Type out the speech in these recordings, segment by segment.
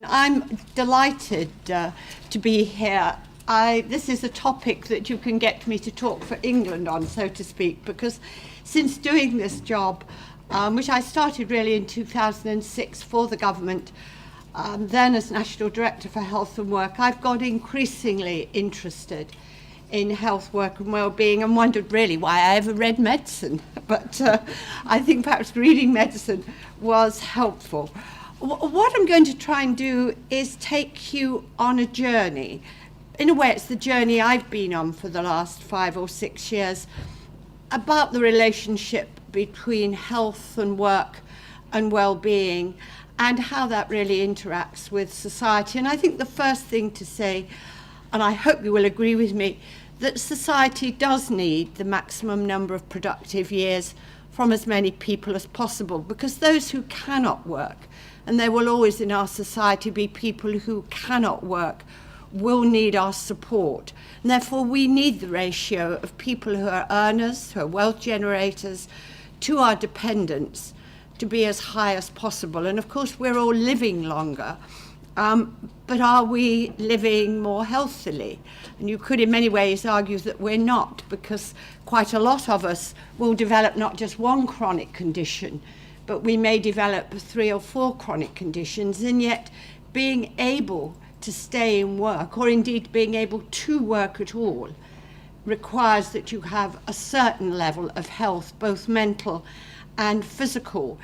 I'm delighted to be here. This is a topic that you can get me to talk for England on, so to speak, because since doing this job, which I started really in 2006 for the government, then as National Director for Health and Work, I've got increasingly interested in health, work and well-being and wondered really why I ever read medicine. But I think perhaps reading medicine was helpful. What I'm going to try and do is take you on a journey. In a way, it's the journey I've been on for the last 5 or 6 years about the relationship between health and work and well-being and how that really interacts with society. And I think the first thing to say, and I hope you will agree with me, that society does need the maximum number of productive years from as many people as possible, because those who cannot work, and there will always in our society be people who cannot work, will need our support. And therefore we need the ratio of people who are earners, who are wealth generators, to our dependents to be as high as possible. And of course we're all living longer, but are we living more healthily? And you could in many ways argue that we're not, because quite a lot of us will develop not just one chronic condition, but we may develop 3 or 4 chronic conditions, and yet being able to stay in work, or indeed being able to work at all, requires that you have a certain level of health, both mental and physical.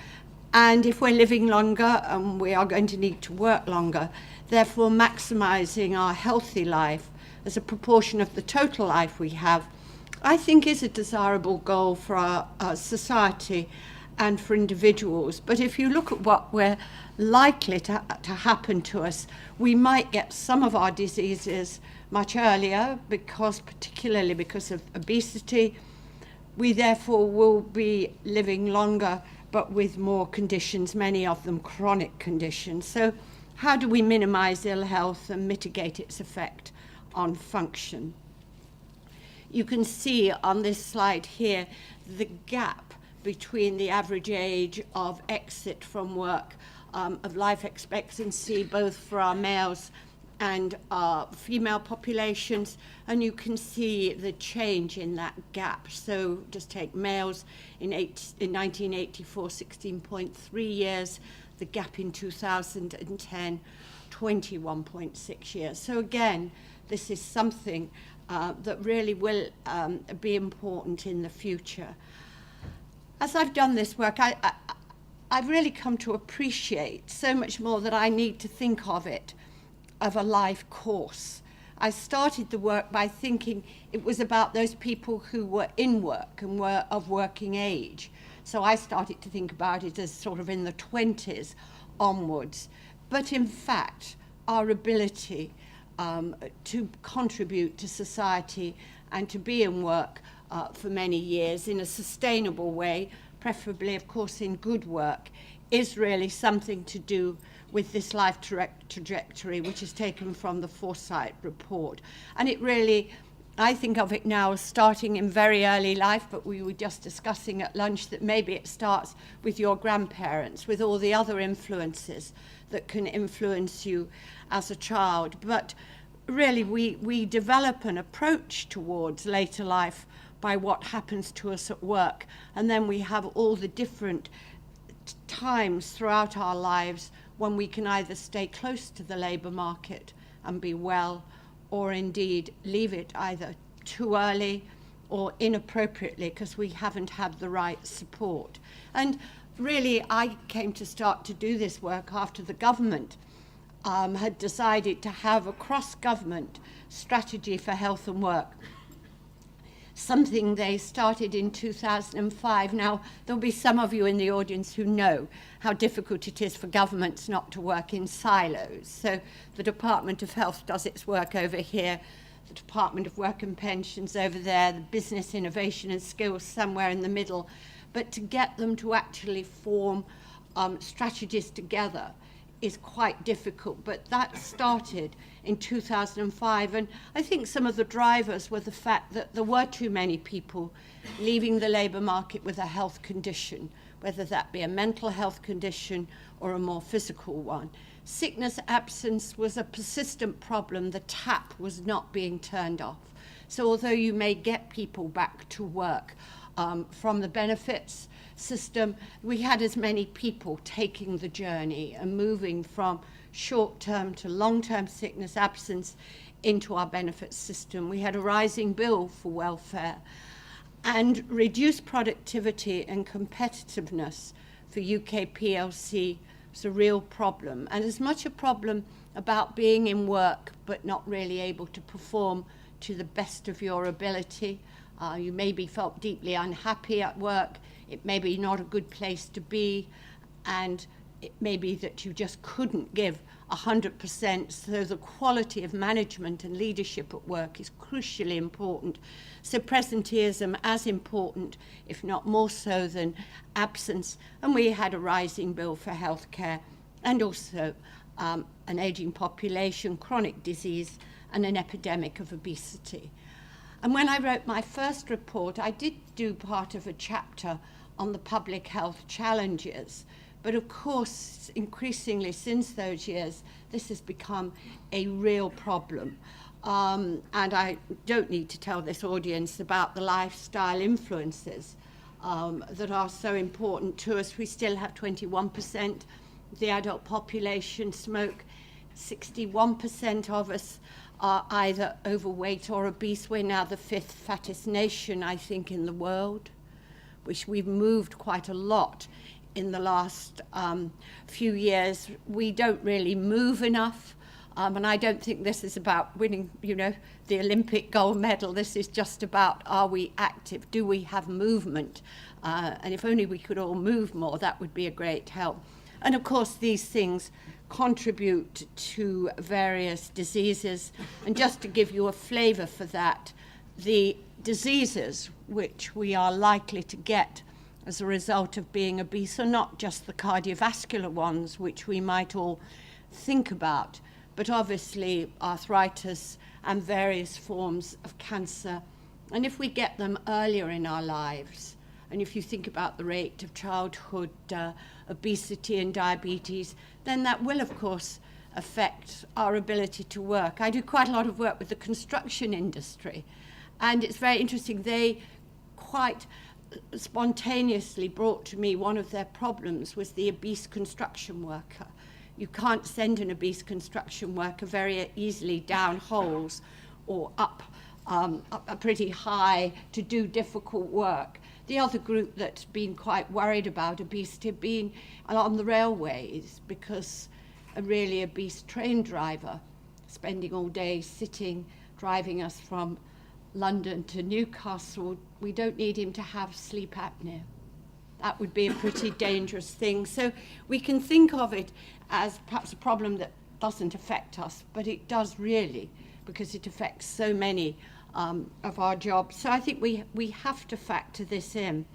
And if we're living longer, and we are going to need to work longer, therefore maximising our healthy life as a proportion of the total life we have, I think is a desirable goal for our society and for individuals. But if you look at what we're likely to happen to us, we might get some of our diseases much earlier, particularly because of obesity. We therefore will be living longer, but with more conditions, many of them chronic conditions. So how do we minimise ill health and mitigate its effect on function? You can see on this slide here the gap between the average age of exit from work, of life expectancy, both for our males and our female populations, and you can see the change in that gap. So just take males in 1984, 16.3 years, the gap in 2010, 21.6 years. So again, this is something that really will be important in the future. As I've done this work, I've really come to appreciate so much more that I need to think of it of a life course. I started the work by thinking it was about those people who were in work and were of working age. So I started to think about it as sort of in the 20s onwards. But in fact, our ability to contribute to society and to be in work for many years in a sustainable way, preferably of course in good work, is really something to do with this life trajectory, which is taken from the Foresight report. And it really, I think of it now as starting in very early life, but we were just discussing at lunch that maybe it starts with your grandparents, with all the other influences that can influence you as a child. But really we develop an approach towards later life by what happens to us at work, and then we have all the different times throughout our lives when we can either stay close to the labour market and be well, or indeed leave it either too early or inappropriately because we haven't had the right support. And really I came to start to do this work after the government had decided to have a cross-government strategy for health and work, something they started in 2005. Now, there'll be some of you in the audience who know how difficult it is for governments not to work in silos. So the Department of Health does its work over here, the Department of Work and Pensions over there, the Business Innovation and Skills somewhere in the middle. But to get them to actually form strategies together is quite difficult, but that started in 2005, and I think some of the drivers were the fact that there were too many people leaving the labour market with a health condition, whether that be a mental health condition or a more physical one. Sickness absence was a persistent problem. The tap was not being turned off. So although you may get people back to work from the benefits system, we had as many people taking the journey and moving from short-term to long-term sickness absence into our benefits system. We had a rising bill for welfare, and reduced productivity and competitiveness for UK PLC was a real problem, and as much a problem about being in work but not really able to perform to the best of your ability. You maybe felt deeply unhappy at work, it may be not a good place to be, and it may be that you just couldn't give 100%, so the quality of management and leadership at work is crucially important. So presenteeism as important, if not more so than absence, and we had a rising bill for healthcare and also an ageing population, chronic disease, and an epidemic of obesity. And when I wrote my first report, I did do part of a chapter on the public health challenges. But of course, increasingly since those years, this has become a real problem. And I don't need to tell this audience about the lifestyle influences that are so important to us. We still have 21% of the adult population smoke. 61% of us are either overweight or obese. We're now the 5th fattest nation, I think, in the world, which we've moved quite a lot in the last few years. We don't really move enough, and I don't think this is about winning, the Olympic gold medal. This is just about, are we active? Do we have movement? And if only we could all move more, that would be a great help. And of course, these things contribute to various diseases. And just to give you a flavour for that, the diseases which we are likely to get as a result of being obese are not just the cardiovascular ones, which we might all think about, but obviously arthritis and various forms of cancer. And if we get them earlier in our lives, and if you think about the rate of childhood obesity and diabetes, then that will, of course, affect our ability to work. I do quite a lot of work with the construction industry, and it's very interesting. They quite spontaneously brought to me one of their problems was the obese construction worker. You can't send an obese construction worker very easily down holes or up pretty high to do difficult work. The other group that's been quite worried about obesity have been on the railways, because a really obese train driver spending all day sitting, driving us from London to Newcastle, we don't need him to have sleep apnea. That would be a pretty dangerous thing. So we can think of it as perhaps a problem that doesn't affect us, but it does really, because it affects so many of our jobs. So I think we have to factor this in.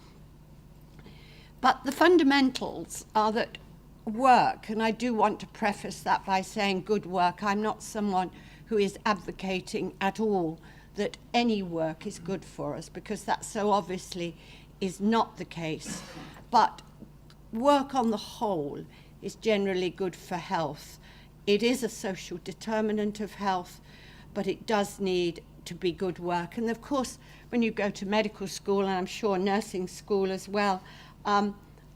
But the fundamentals are that work, and I do want to preface that by saying good work. I'm not someone who is advocating at all that any work is good for us, because that so obviously is not the case. But work on the whole is generally good for health. It is a social determinant of health, but it does need to be good work. And of course, when you go to medical school, and I'm sure nursing school as well,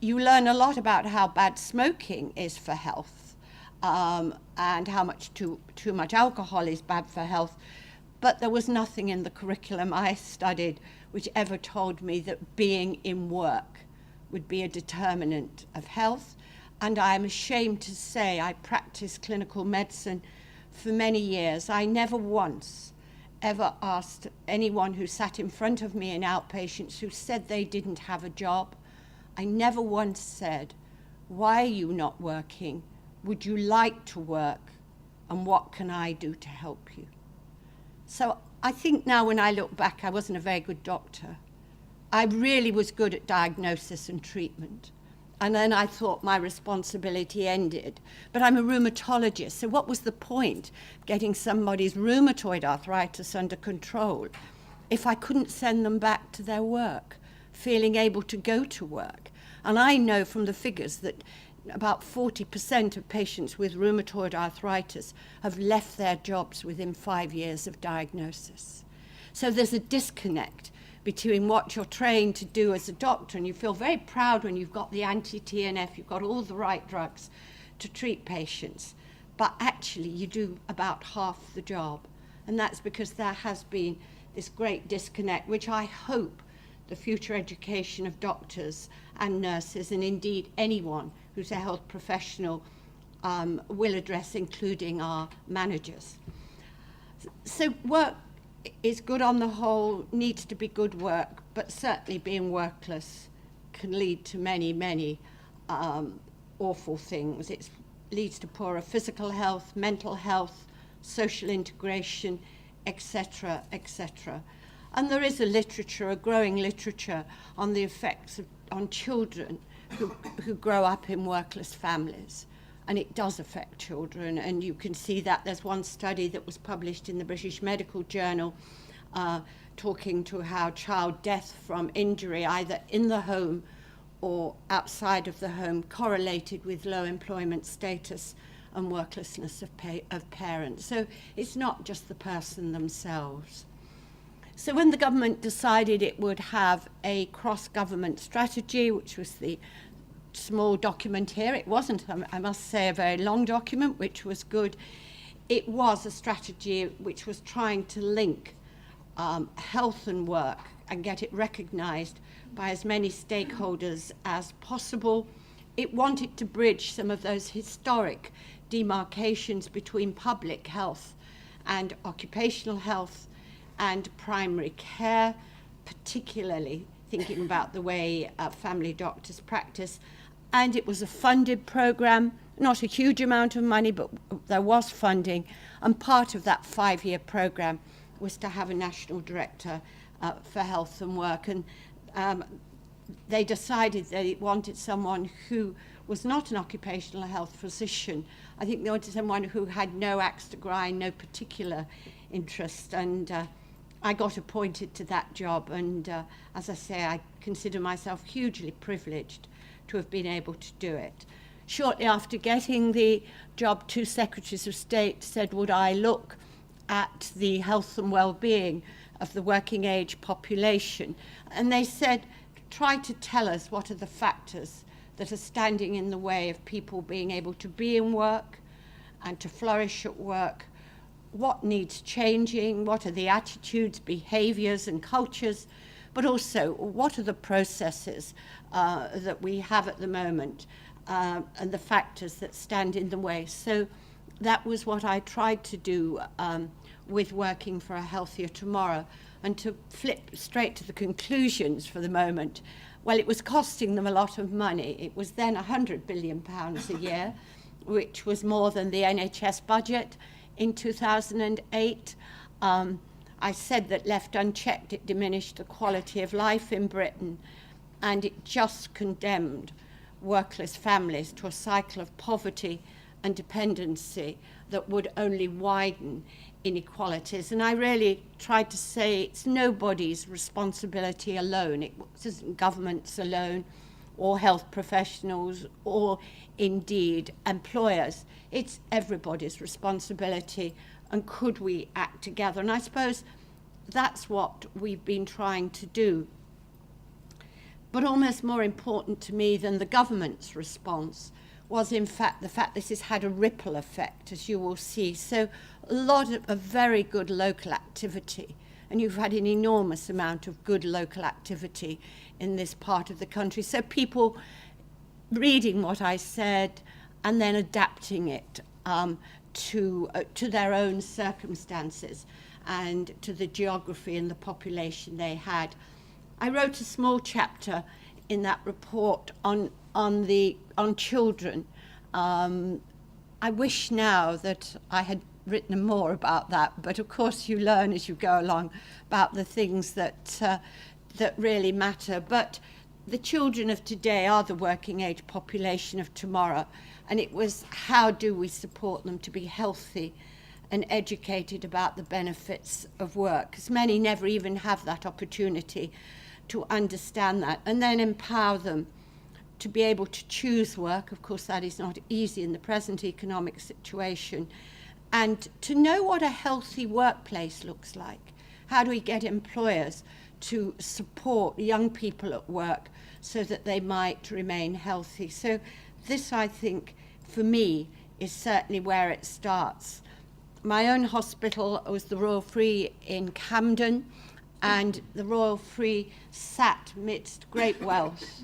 you learn a lot about how bad smoking is for health, and how much too much alcohol is bad for health. But there was nothing in the curriculum I studied which ever told me that being in work would be a determinant of health. And I'm ashamed to say I practiced clinical medicine for many years. I never once ever asked anyone who sat in front of me in outpatients who said they didn't have a job. I never once said, why are you not working? Would you like to work? And what can I do to help you? So I think now when I look back, I wasn't a very good doctor. I really was good at diagnosis and treatment. And then I thought my responsibility ended. But I'm a rheumatologist, so what was the point getting somebody's rheumatoid arthritis under control if I couldn't send them back to their work, feeling able to go to work? And I know from the figures that about 40% of patients with rheumatoid arthritis have left their jobs within 5 years of diagnosis. So there's a disconnect between what you're trained to do as a doctor, and you feel very proud when you've got the anti-TNF, you've got all the right drugs to treat patients, but actually you do about half the job. And that's because there has been this great disconnect, which I hope the future education of doctors and nurses, and indeed anyone who's a health professional, will address, including our managers. So work is good on the whole, needs to be good work, but certainly being workless can lead to many, many awful things. It leads to poorer physical health, mental health, social integration, etc., etc. And there is a growing literature on the effects on children who grow up in workless families. And it does affect children, and you can see that. There's one study that was published in the British Medical Journal talking to how child death from injury, either in the home or outside of the home, correlated with low employment status and worklessness of parents. So it's not just the person themselves. So when the government decided it would have a cross-government strategy, which was the small document here, it wasn't, I must say, a very long document, which was good. It was a strategy which was trying to link health and work and get it recognised by as many stakeholders as possible. It wanted to bridge some of those historic demarcations between public health and occupational health and primary care, particularly thinking about the way family doctors practice. And it was a funded program, not a huge amount of money, but there was funding. And part of that 5-year program was to have a national director for health and work. And they decided they wanted someone who was not an occupational health physician. I think they wanted someone who had no axe to grind, no particular interest. And I got appointed to that job. And as I say, I consider myself hugely privileged to have been able to do it. Shortly after getting the job, 2 secretaries of state said, would I look at the health and well-being of the working age population? And they said, try to tell us what are the factors that are standing in the way of people being able to be in work and to flourish at work. What needs changing? What are the attitudes, behaviours and cultures? But also, what are the processes that we have at the moment and the factors that stand in the way? So that was what I tried to do with Working for a Healthier Tomorrow. And to flip straight to the conclusions for the moment, well, it was costing them a lot of money. It was then £100 billion a year, which was more than the NHS budget in 2008. I said that left unchecked, it diminished the quality of life in Britain, and it just condemned workless families to a cycle of poverty and dependency that would only widen inequalities. And I really tried to say it's nobody's responsibility alone. It isn't governments alone or health professionals or indeed employers. It's everybody's responsibility. And could we act together? And I suppose that's what we've been trying to do. But almost more important to me than the government's response was, in fact, the fact this has had a ripple effect, as you will see. So a lot of very good local activity. And you've had an enormous amount of good local activity in this part of the country. So people reading what I said and then adapting it to their own circumstances and to the geography and the population they had. I wrote a small chapter in that report on children. I wish now that I had written more about that, but of course you learn as you go along about the things that really matter. But the children of today are the working age population of tomorrow. And it was, how do we support them to be healthy and educated about the benefits of work? Because many never even have that opportunity to understand that. And then empower them to be able to choose work. Of course, that is not easy in the present economic situation. And to know what a healthy workplace looks like. How do we get employers to support young people at work so that they might remain healthy? So this, I think, for me, is certainly where it starts. My own hospital was the Royal Free in Camden, and the Royal Free sat amidst great wealth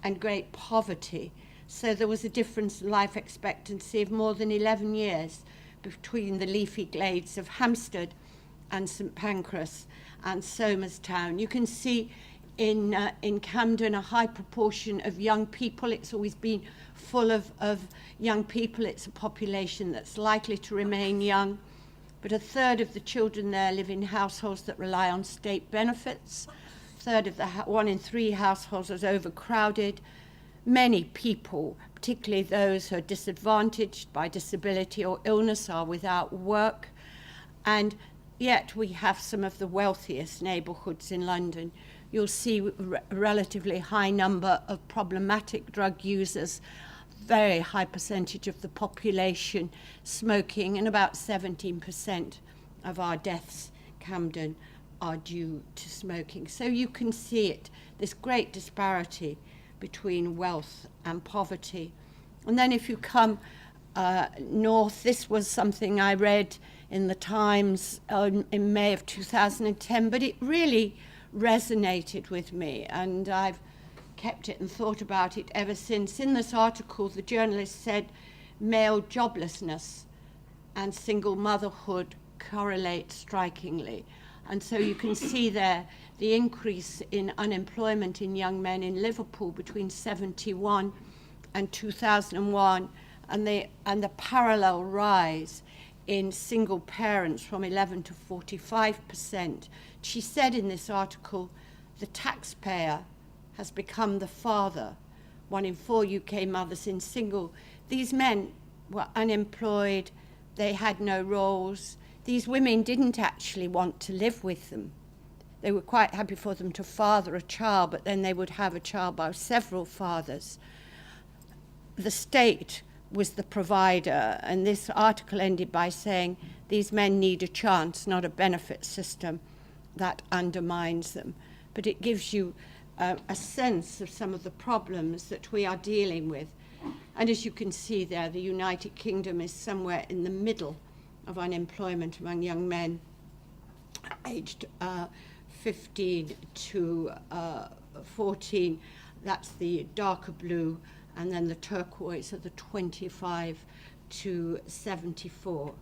and great poverty. So there was a difference in life expectancy of more than 11 years between the leafy glades of Hampstead and St Pancras and Somerstown. You can see in Camden a high proportion of young people. It's always been full of young people. It's a population that's likely to remain young. But a third of the children there live in households that rely on state benefits. A third of the 1 in 3 households is overcrowded. Many people, particularly those who are disadvantaged by disability or illness, are without work. And yet we have some of the wealthiest neighbourhoods in London. You'll see a relatively high number of problematic drug users, very high percentage of the population smoking, and about 17% of our deaths in Camden are due to smoking. So you can see it, this great disparity between wealth and poverty. And then if you come north, this was something I read in the Times in May of 2010, but it really resonated with me, and I've kept it and thought about it ever since. In this article, the journalist said male joblessness and single motherhood correlate strikingly. And so you can see there the increase in unemployment in young men in Liverpool between 71 and 2001, and the parallel rise in single parents from 11 to 45%. She said in this article, the taxpayer has become the father. 1 in 4 UK mothers in single. These men were unemployed, they had no roles. These women didn't actually want to live with them. They were quite happy for them to father a child, but then they would have a child by several fathers. The state was the provider, and this article ended by saying these men need a chance, not a benefit system that undermines them. But it gives you a sense of some of the problems that we are dealing with. And as you can see there, the United Kingdom is somewhere in the middle of unemployment among young men aged 15 to 14. That's the darker blue, and then the turquoise are the 25 to 74.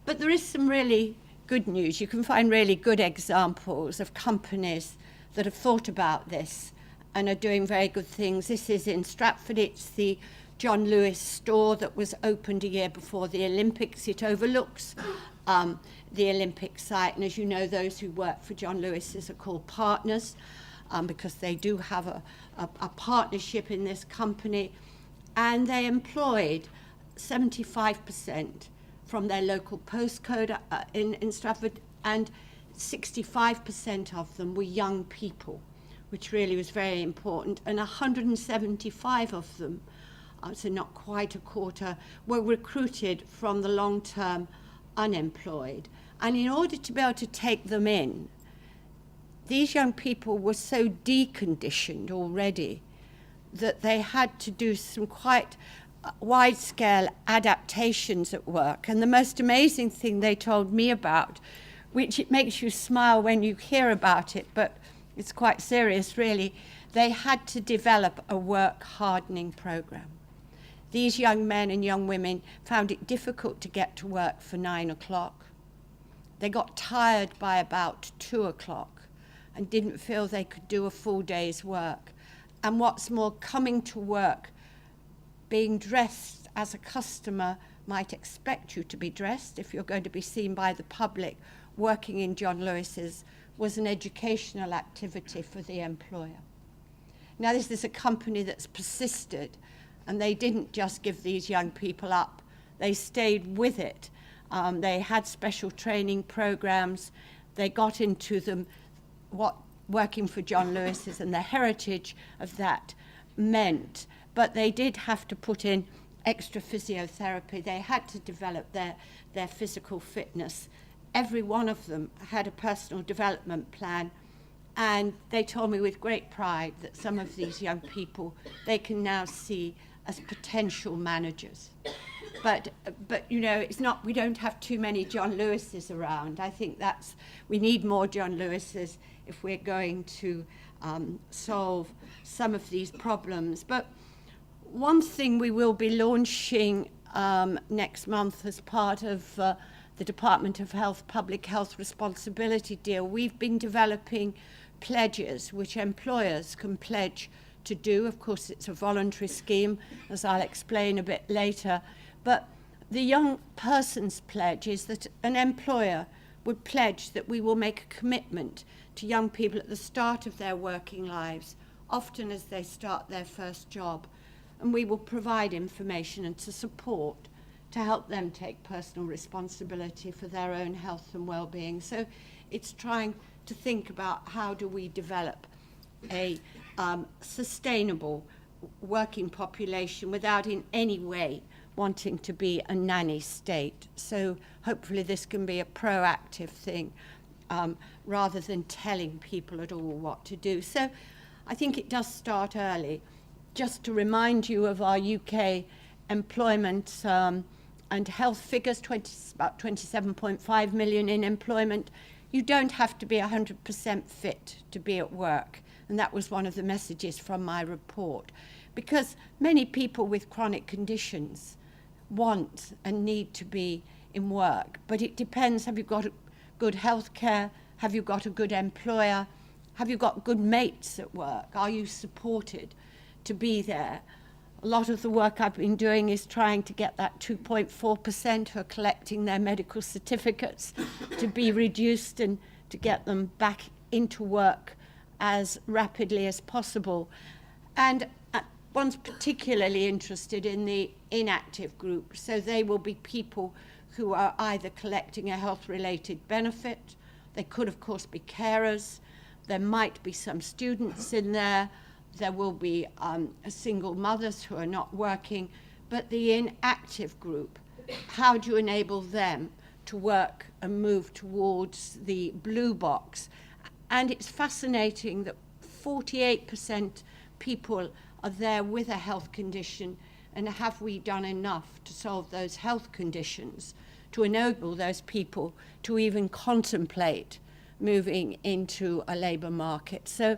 But there is some really good news. You can find really good examples of companies that have thought about this and are doing very good things. This is in Stratford. It's the John Lewis store that was opened a year before the Olympics. It overlooks the Olympic site, and as you know, those who work for John Lewis's are called partners because they do have a partnership in this company, and they employed 75% from their local postcode in Stratford, and 65% of them were young people, which really was very important, and 175 of them, so not quite a quarter, were recruited from the long-term unemployed. And in order to be able to take them in, these young people were so deconditioned already that they had to do some quite wide-scale adaptations at work. And the most amazing thing they told me about, which it makes you smile when you hear about it, but it's quite serious really, they had to develop a work hardening program. These young men and young women found it difficult to get to work for 9 o'clock. They got tired by about 2 o'clock and didn't feel they could do a full day's work. And what's more, coming to work, being dressed as a customer might expect you to be dressed if you're going to be seen by the public, working in John Lewis's was an educational activity for the employer. Now, this is a company that's persisted, and they didn't just give these young people up. They stayed with it. They had special training programs. They got into them what working for John Lewis's and the heritage of that meant but they did have to put in extra physiotherapy. They had to develop their physical fitness. Every one of them had a personal development plan, and they told me with great pride that some of these young people they can now see as potential managers. But you know, it's not, we don't have too many John Lewises around. I think we need more John Lewises if we're going to solve some of these problems. But one thing we will be launching next month as part of the Department of Health Public Health Responsibility deal, we've been developing pledges which employers can pledge to do. Of course, it's a voluntary scheme, as I'll explain a bit later. But the young person's pledge is that an employer would pledge that we will make a commitment to young people at the start of their working lives, often as they start their first job, and we will provide information and support to help them take personal responsibility for their own health and well-being. So it's trying to think about how do we develop a sustainable working population without in any way wanting to be a nanny state. So hopefully this can be a proactive thing rather than telling people at all what to do. So I think it does start early. Just to remind you of our UK employment and health figures, about 27.5 million in employment. You don't have to be 100% fit to be at work. And that was one of the messages from my report. Because many people with chronic conditions want and need to be in work. But it depends, have you got good health care? Have you got a good employer? Have you got good mates at work? Are you supported to be there? A lot of the work I've been doing is trying to get that 2.4% who are collecting their medical certificates to be reduced and to get them back into work as rapidly as possible. And one's particularly interested in the inactive group. So they will be people who are either collecting a health-related benefit. They could, of course, be carers. There might be some students in there. There will be single mothers who are not working. But the inactive group, how do you enable them to work and move towards the blue box? And it's fascinating that 48% people are there with a health condition, and have we done enough to solve those health conditions to enable those people to even contemplate moving into a labour market? So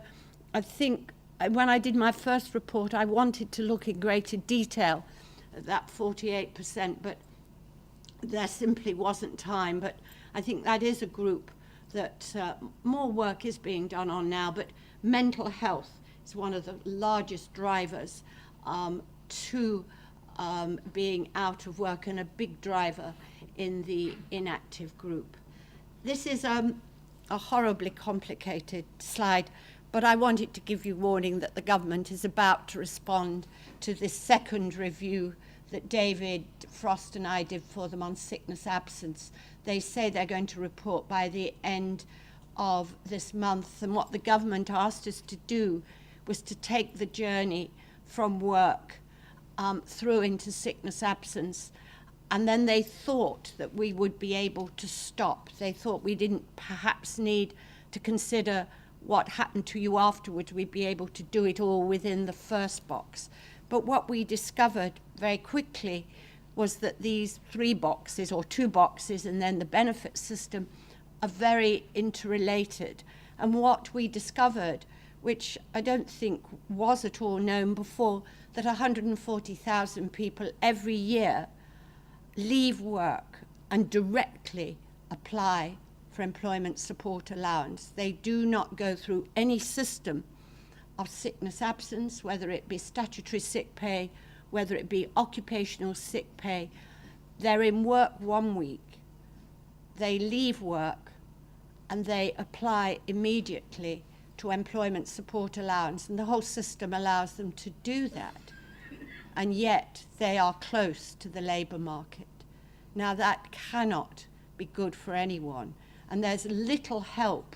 I think when I did my first report, I wanted to look in greater detail at that 48%, but there simply wasn't time. But I think that is a group that more work is being done on now, but mental health is one of the largest drivers to being out of work, and a big driver in the inactive group. This is a horribly complicated slide, but I wanted to give you warning that the government is about to respond to this second review that David Frost and I did for them on sickness absence. They say they're going to report by the end of this month, and what the government asked us to do was to take the journey from work through into sickness absence, and then they thought that we would be able to stop. They thought we didn't perhaps need to consider what happened to you afterwards. We'd be able to do it all within the first box. But what we discovered very quickly was that these 3 boxes, or 2 boxes, and then the benefit system, are very interrelated. And what we discovered, which I don't think was at all known before, that 140,000 people every year leave work and directly apply for employment support allowance. They do not go through any system of sickness absence, whether it be statutory sick pay, whether it be occupational sick pay. They're in work 1 week, they leave work, and they apply immediately to employment support allowance, and the whole system allows them to do that. And yet they are close to the labour market. Now that cannot be good for anyone, and there's little help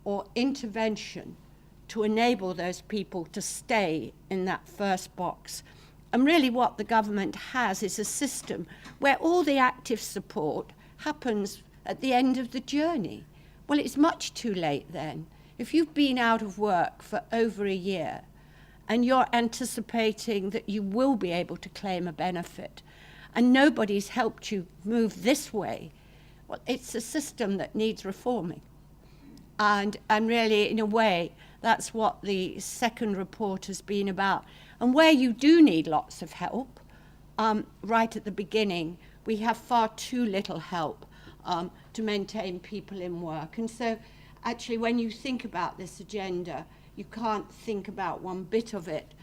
or intervention to enable those people to stay in that first box. And really what the government has is a system where all the active support happens at the end of the journey. Well, it's much too late then. If you've been out of work for over a year and you're anticipating that you will be able to claim a benefit and nobody's helped you move this way, well, it's a system that needs reforming. And really, in a way, that's what the second report has been about. And where you do need lots of help, right at the beginning, we have far too little help to maintain people in work. And so, actually, when you think about this agenda, you can't think about one bit of it.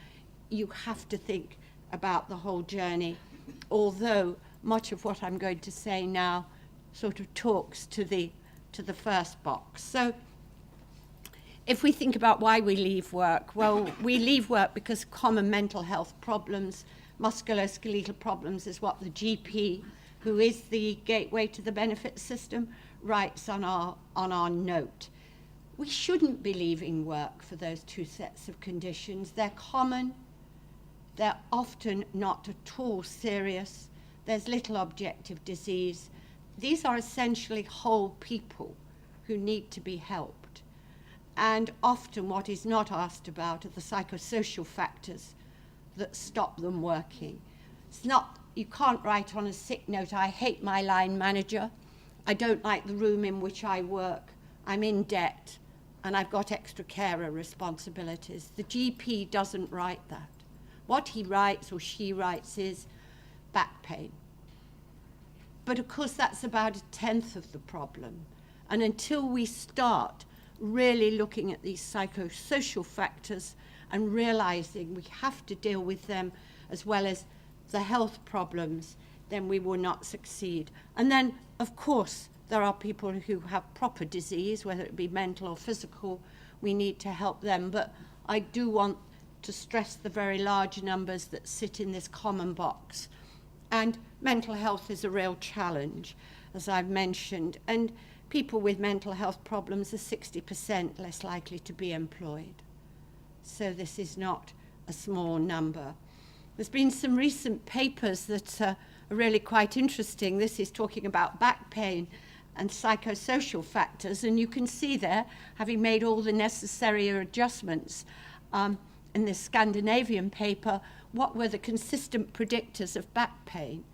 You have to think about the whole journey, although much of what I'm going to say now sort of talks to the first box. So if we think about why we leave work, well, we leave work because common mental health problems, musculoskeletal problems, is what the GP, who is the gateway to the benefit system, writes on our note. We shouldn't be leaving work for those two sets of conditions. They're common, they're often not at all serious, there's little objective disease. These are essentially whole people who need to be helped. And often what is not asked about are the psychosocial factors that stop them working. It's not, you can't write on a sick note, I hate my line manager, I don't like the room in which I work, I'm in debt, and I've got extra carer responsibilities. The GP doesn't write that. What he writes or she writes is back pain. But of course that's about 1/10 of the problem. And until we start really looking at these psychosocial factors and realizing we have to deal with them as well as the health problems, then we will not succeed. And then, of course, there are people who have proper disease, whether it be mental or physical. We need to help them. But I do want to stress the very large numbers that sit in this common box. And mental health is a real challenge, as I've mentioned. And people with mental health problems are 60% less likely to be employed. So this is not a small number. There's been some recent papers that are really quite interesting. This is talking about back pain and psychosocial factors. And you can see there, having made all the necessary adjustments in this Scandinavian paper, what were the consistent predictors of back pain?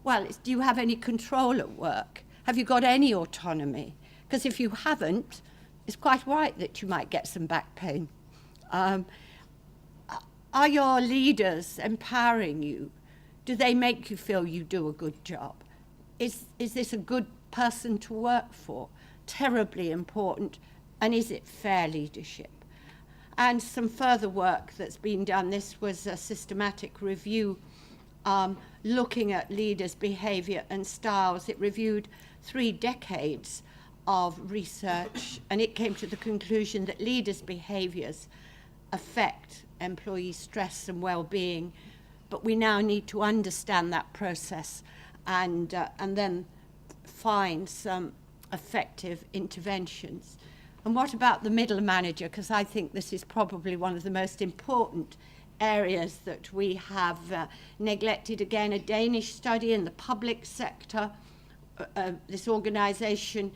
Well, do you have any control at work? Have you got any autonomy? Because if you haven't, it's quite right that you might get some back pain. Are your leaders empowering you? Do they make you feel you do a good job? Is this a good person to work for? Terribly important. And is it fair leadership? And some further work that's been done. This was a systematic review looking at leaders' behaviour and styles. It reviewed 3 decades of research, and it came to the conclusion that leaders' behaviours affect employee stress and well-being. But we now need to understand that process and then find some effective interventions. And what about the middle manager? Because I think this is probably one of the most important areas that we have neglected. Again, a Danish study in the public sector. This organisation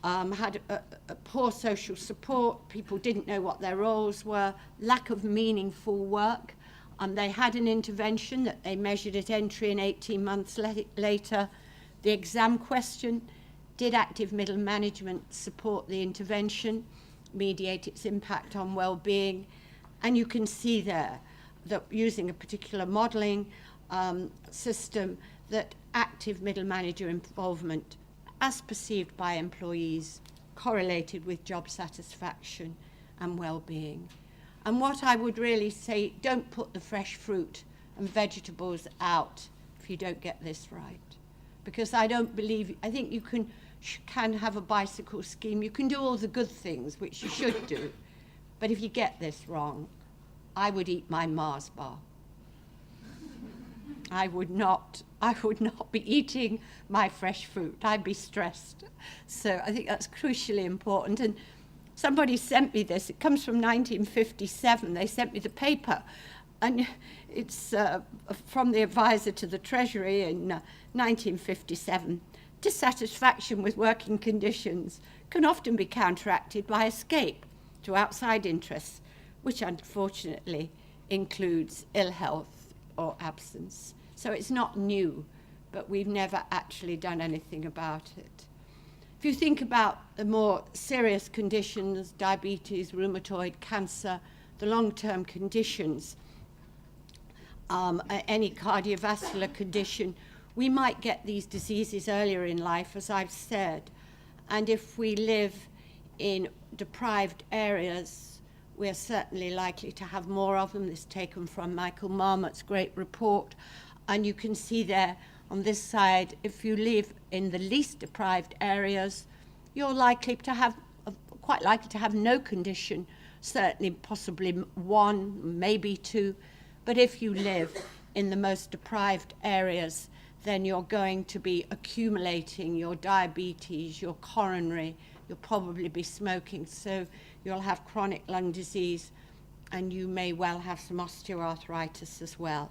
had a poor social support. People didn't know what their roles were, lack of meaningful work. They had an intervention that they measured at entry, and 18 months later, the exam question: did active middle management support the intervention, mediate its impact on well-being? And you can see there that using a particular modelling system, that active middle manager involvement, as perceived by employees, correlated with job satisfaction and well-being. And what I would really say, don't put the fresh fruit and vegetables out if you don't get this right. Because I think you can have a bicycle scheme, you can do all the good things, which you should do, but if you get this wrong, I would eat my Mars bar. I would not be eating my fresh fruit. I'd be stressed. So I think that's crucially important. And somebody sent me this. It comes from 1957. They sent me the paper, and it's from the advisor to the Treasury in 1957. Dissatisfaction with working conditions can often be counteracted by escape to outside interests, which unfortunately includes ill health or absence. So it's not new, but we've never actually done anything about it. If you think about the more serious conditions, diabetes, rheumatoid, cancer, the long-term conditions, any cardiovascular condition, we might get these diseases earlier in life, as I've said. And if we live in deprived areas, we're certainly likely to have more of them. This is taken from Michael Marmot's great report. And you can see there on this side, if you live in the least deprived areas, you're likely to have, quite likely to have no condition, certainly possibly one, maybe two. But if you live in the most deprived areas, then you're going to be accumulating your diabetes, your coronary, you'll probably be smoking, so you'll have chronic lung disease, and you may well have some osteoarthritis as well.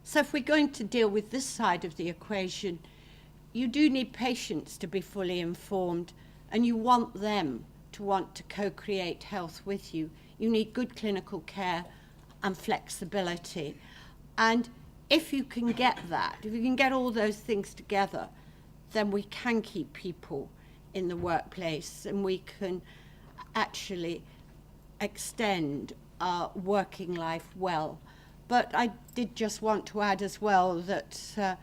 So if we're going to deal with this side of the equation, you do need patients to be fully informed, and you want them to want to co-create health with you. You need good clinical care and flexibility. And if you can get that, if you can get all those things together, then we can keep people in the workplace, and we can actually extend our working life well. But I did just want to add as well that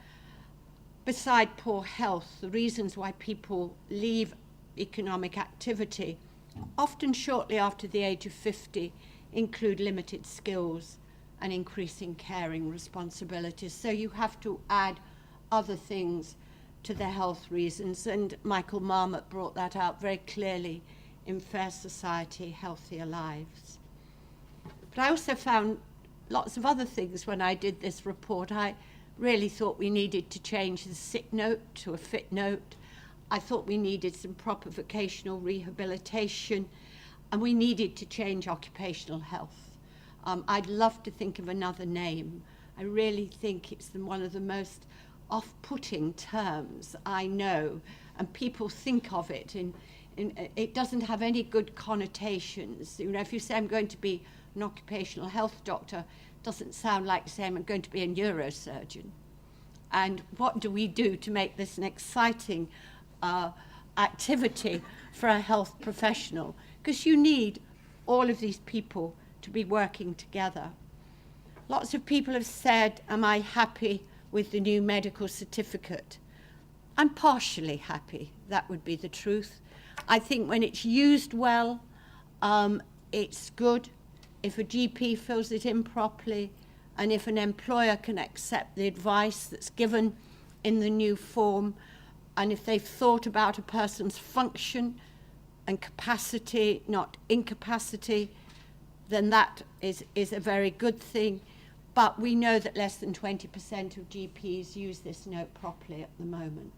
beside poor health, the reasons why people leave economic activity, often shortly after the age of 50, include limited skills and increasing caring responsibilities. So you have to add other things to the health reasons, and Michael Marmot brought that out very clearly in Fair Society, Healthier Lives. But I also found lots of other things when I did this report. I really thought we needed to change the sick note to a fit note. I thought we needed some proper vocational rehabilitation, and we needed to change occupational health. I'd love to think of another name. I really think it's one of the most off-putting terms I know, and people think of it in it doesn't have any good connotations. You know, if you say I'm going to be an occupational health doctor, it doesn't sound like saying I'm going to be a neurosurgeon. And what do we do to make this an exciting activity for a health professional? Because you need all of these people to be working together. Lots of people have said, am I happy with the new medical certificate? I'm partially happy, that would be the truth. I think when it's used well, it's good. If a GP fills it in properly, and if an employer can accept the advice that's given in the new form, and if they've thought about a person's function and capacity, not incapacity, then that is a very good thing. But we know that less than 20% of GPs use this note properly at the moment.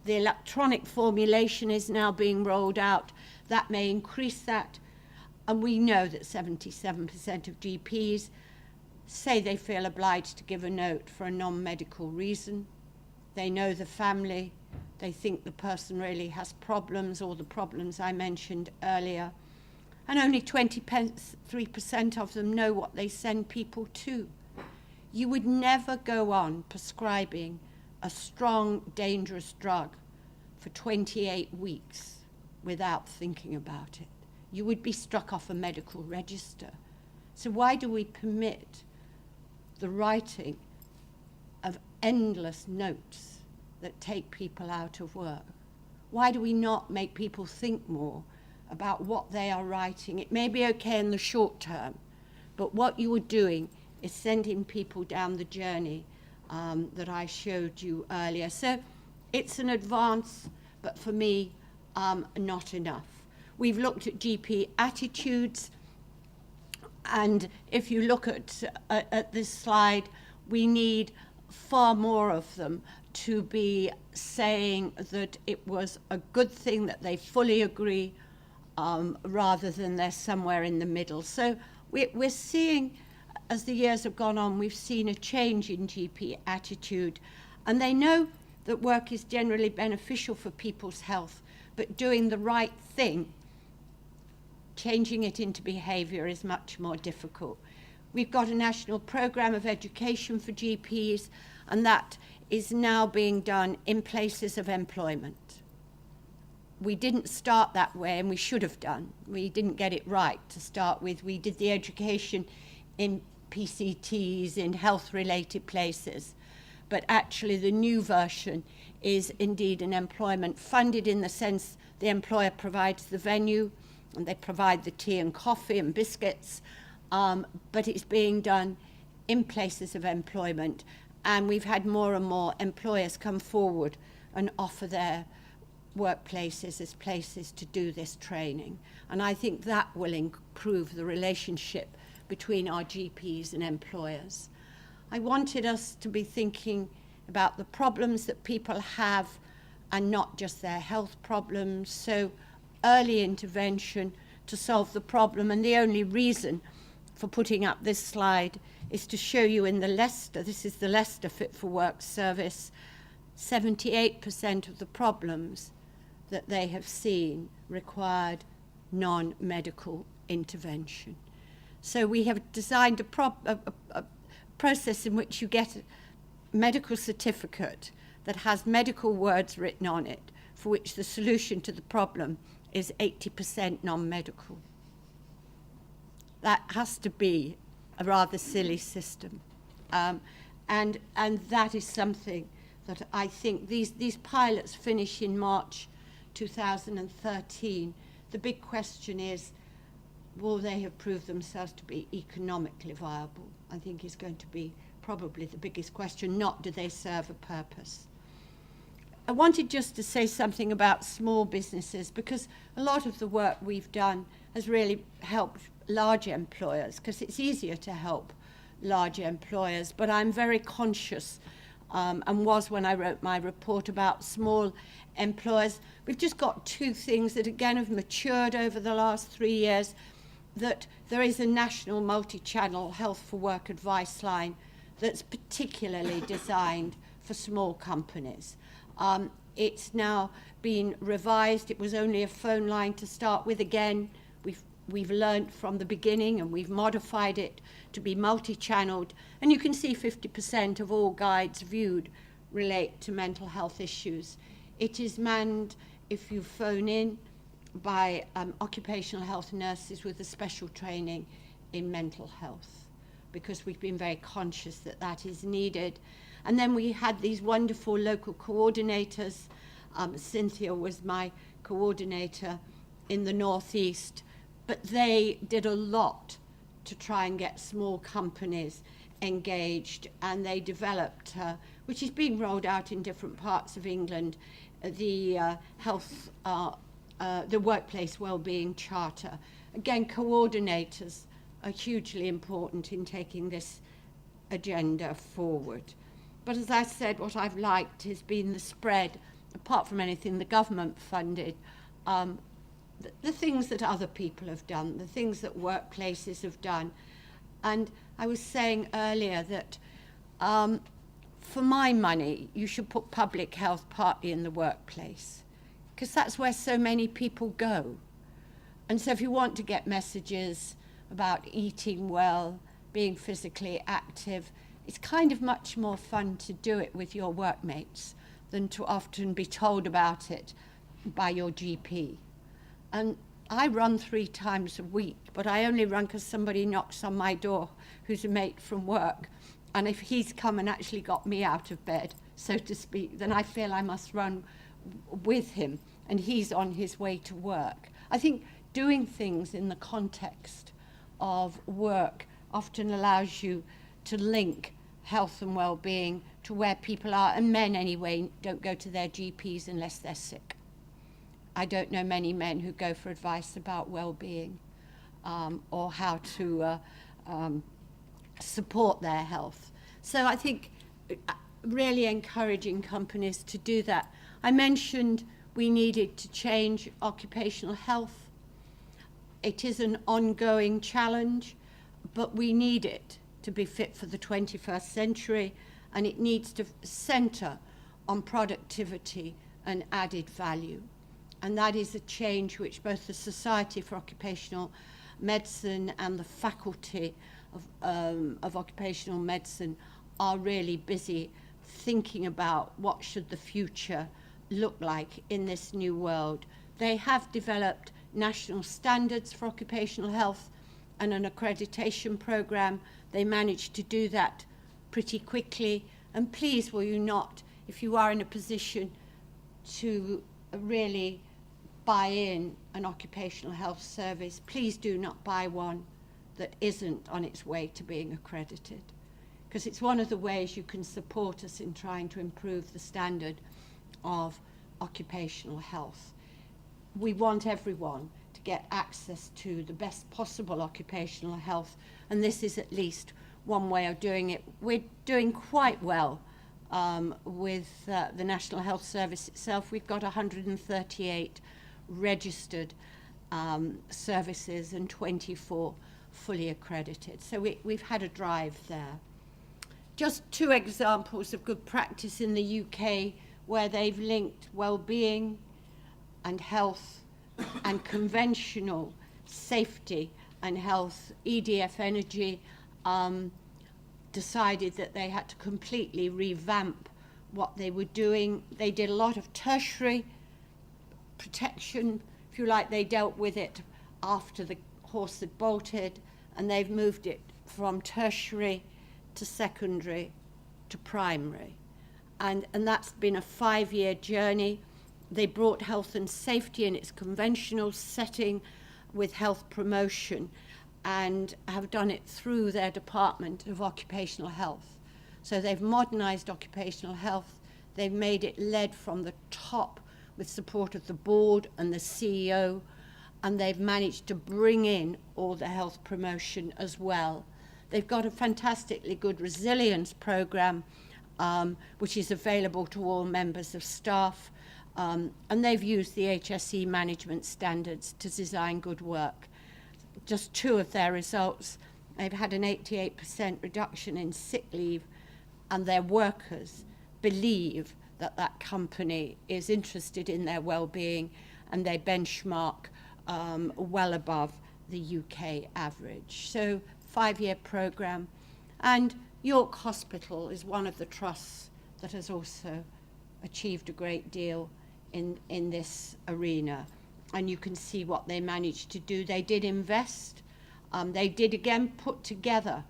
The electronic formulation is now being rolled out. That may increase that. And we know that 77% of GPs say they feel obliged to give a note for a non-medical reason. They know the family. They think the person really has problems, or the problems I mentioned earlier. And only 23% of them know what they send people to. You would never go on prescribing a strong, dangerous drug for 28 weeks without thinking about it. You would be struck off a medical register. So why do we permit the writing of endless notes that take people out of work? Why do we not make people think more about what they are writing? It may be okay in the short term, but what you are doing is sending people down the journey that I showed you earlier. So it's an advance, but for me, not enough. We've looked at GP attitudes, and if you look at this slide, we need far more of them to be saying that it was a good thing, that they fully agree rather than they're somewhere in the middle. So we're seeing, as the years have gone on, we've seen a change in GP attitude, and they know that work is generally beneficial for people's health, but doing the right thing, changing it into behaviour, is much more difficult. We've got a national programme of education for GPs, and that is now being done in places of employment. We didn't start that way, and we should have done. We didn't get it right to start with. We did the education in PCTs, in health-related places. But actually the new version is indeed an employment funded, in the sense the employer provides the venue and they provide the tea and coffee and biscuits, but it's being done in places of employment. And we've had more and more employers come forward and offer their workplaces as places to do this training. And I think that will improve the relationship between our GPs and employers. I wanted us to be thinking about the problems that people have and not just their health problems. So early intervention to solve the problem. And the only reason for putting up this slide is to show you in the Leicester, this is the Leicester Fit for Work service, 78% of the problems that they have seen required non-medical intervention. So we have designed a process in which you get a medical certificate that has medical words written on it, for which the solution to the problem is 80% non-medical. That has to be a rather silly system. And that is something that I think these pilots finish in March 2013. The big question is, will they have proved themselves to be economically viable? I think is going to be probably the biggest question, not do they serve a purpose. I wanted just to say something about small businesses, because a lot of the work we've done has really helped large employers, because it's easier to help large employers. But I'm very conscious, and was when I wrote my report about small employers. We've just got two things that again have matured over the last 3 years, that there is a national multi-channel health for work advice line that's particularly designed for small companies. It's now been revised. It was only a phone line to start with. Again, we've learned from the beginning, and we've modified it to be multi-channeled. And you can see 50% of all guides viewed relate to mental health issues. It is manned, if you phone in, by occupational health nurses with a special training in mental health, because we've been very conscious that that is needed. And then we had these wonderful local coordinators. Cynthia was my coordinator in the Northeast, but they did a lot to try and get small companies engaged, and they developed, which is being rolled out in different parts of England, the the Workplace Wellbeing Charter. Again, coordinators are hugely important in taking this agenda forward. But as I said, what I've liked has been the spread, apart from anything the government funded, the things that other people have done, the things that workplaces have done. And I was saying earlier that for my money, you should put public health partly in the workplace, because that's where so many people go. And so if you want to get messages about eating well, being physically active, it's kind of much more fun to do it with your workmates than to often be told about it by your GP. And I run 3 times a week, but I only run because somebody knocks on my door who's a mate from work. And if he's come and actually got me out of bed, so to speak, then I feel I must run with him, and he's on his way to work. I think doing things in the context of work often allows you to link health and well-being to where people are, and men anyway don't go to their GPs unless they're sick. I don't know many men who go for advice about well-being or how to support their health. So I think really encouraging companies to do that. I mentioned we needed to change occupational health. It is an ongoing challenge, but we need it to be fit for the 21st century, and it needs to centre on productivity and added value. And that is a change which both the Society for Occupational Medicine and the Faculty of Occupational Medicine are really busy thinking about what should the future look like in this new world. They have developed national standards for occupational health and an accreditation program. They managed to do that pretty quickly. And please, will you not, if you are in a position to really buy in an occupational health service, please do not buy one that isn't on its way to being accredited, because it's one of the ways you can support us in trying to improve the standard of occupational health. We want everyone to get access to the best possible occupational health, and this is at least one way of doing it. We're doing quite well with the National Health Service itself. We've got 138 registered services and 24 fully accredited. So we've had a drive there. Just two examples of good practice in the UK where they've linked well-being and health and conventional safety and health. EDF Energy decided that they had to completely revamp what they were doing. They did a lot of tertiary protection, if you like. They dealt with it after the horse had bolted, and they've moved it from tertiary to secondary to primary. And that's been a 5-year journey. They brought health and safety in its conventional setting with health promotion, and have done it through their Department of Occupational Health. So they've modernised occupational health. They've made it led from the top with support of the board and the CEO, and they've managed to bring in all the health promotion as well. They've got a fantastically good resilience programme, which is available to all members of staff, and they've used the HSE management standards to design good work. Just two of their results: they've had an 88% reduction in sick leave, and their workers believe that that company is interested in their well-being, and they benchmark well above the UK average. So 5-year programme. And York Hospital is one of the trusts that has also achieved a great deal in this arena. And you can see what they managed to do. They did invest. They did, again, put together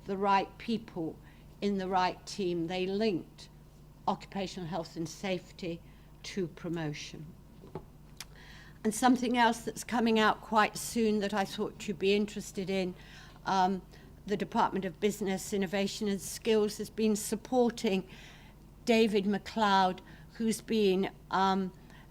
the right people in the right team. They linked occupational health and safety to promotion. And something else that's coming out quite soon that I thought you'd be interested in, the Department of Business, Innovation and Skills has been supporting David McLeod, who's been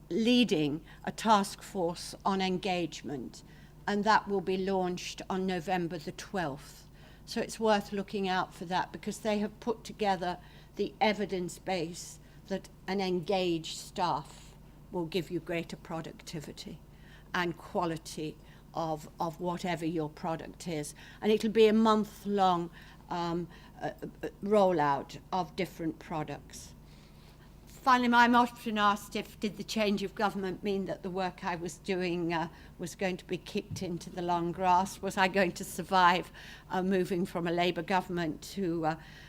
leading a task force on engagement, and that will be launched on November the 12th. So it's worth looking out for that, because they have put together the evidence base that an engaged staff will give you greater productivity and quality of whatever your product is. And it'll be a month-long rollout of different products. Finally, I'm often asked did the change of government mean that the work I was doing was going to be kicked into the long grass? Was I going to survive moving from a Labour government to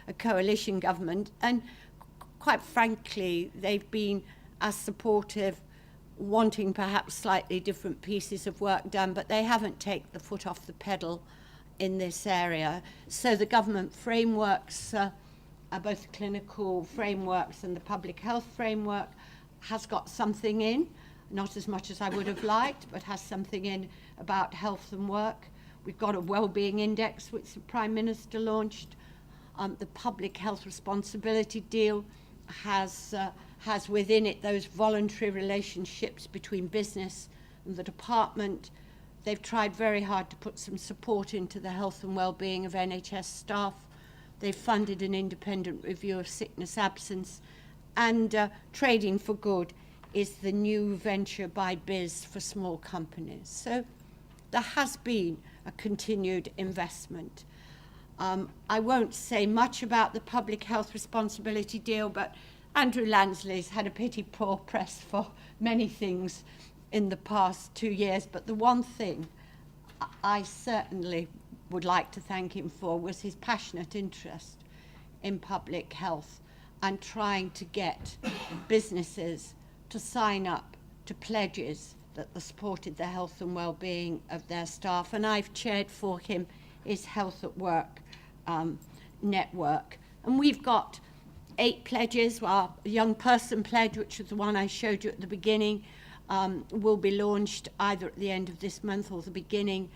a coalition government? And quite frankly, they've been as supportive, wanting perhaps slightly different pieces of work done, but they haven't taken the foot off the pedal in this area. So the government frameworks, both the clinical frameworks and the public health framework, has got something in, not as much as I would have liked, but has something in about health and work. We've got a Wellbeing Index, which the Prime Minister launched. The public health responsibility deal has within it those voluntary relationships between business and the department. They've tried very hard to put some support into the health and well-being of NHS staff. They've funded an independent review of sickness absence, and Trading for Good is the new venture by Biz for small companies. So there has been a continued investment. I won't say much about the public health responsibility deal, but Andrew Lansley's had a pretty poor press for many things in the past 2 years, but the one thing I certainly would like to thank him for was his passionate interest in public health and trying to get businesses to sign up to pledges that supported the health and well-being of their staff. And I've chaired for him his Health at Work network. And we've got 8 pledges. Well, a young person pledge, which was the one I showed you at the beginning, will be launched either at the end of this month or the beginning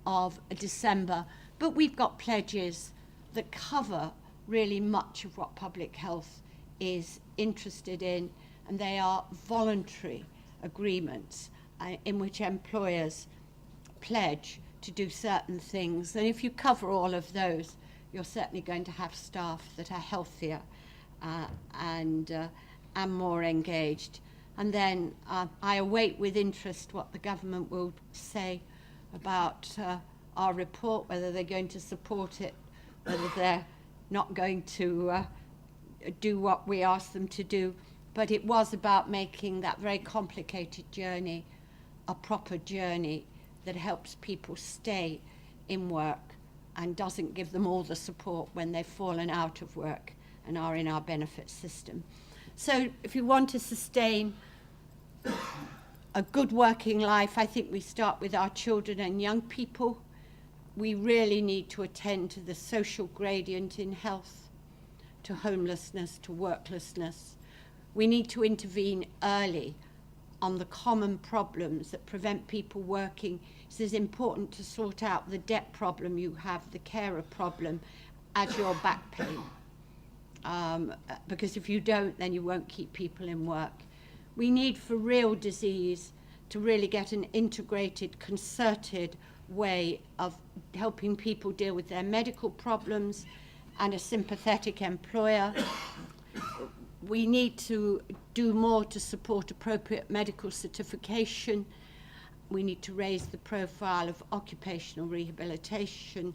of December. But we've got pledges that cover really much of what public health is interested in, and they are voluntary agreements in which employers pledge to do certain things. And if you cover all of those, you're certainly going to have staff that are healthier and more engaged. And then I await with interest what the government will say about our report, whether they're going to support it, whether they're not going to do what we asked them to do. But it was about making that very complicated journey a proper journey that helps people stay in work and doesn't give them all the support when they've fallen out of work and are in our benefit system. So if you want to sustain a good working life, I think we start with our children and young people. We really need to attend to the social gradient in health, to homelessness, to worklessness. We need to intervene early on the common problems that prevent people working. It is important to sort out the debt problem you have, the carer problem, as your back pain. Because if you don't, then you won't keep people in work. We need for real disease to really get an integrated, concerted way of helping people deal with their medical problems and a sympathetic employer. We need to do more to support appropriate medical certification. We need to raise the profile of vocational rehabilitation,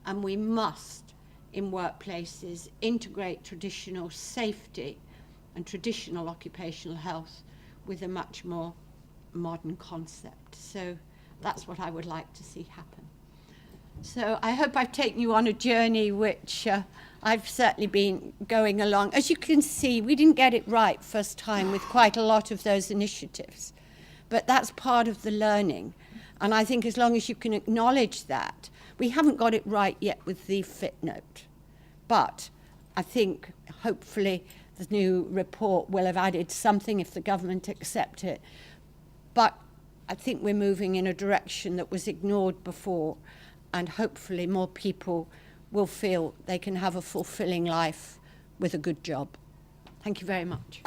and we must, in workplaces, integrate traditional safety and traditional occupational health with a much more modern concept. So that's what I would like to see happen. So I hope I've taken you on a journey which I've certainly been going along. As you can see, we didn't get it right first time with quite a lot of those initiatives, but that's part of the learning. And I think as long as you can acknowledge that, we haven't got it right yet with the fit note. But I think hopefully the new report will have added something if the government accept it. But I think we're moving in a direction that was ignored before, and hopefully more people will feel they can have a fulfilling life with a good job. Thank you very much.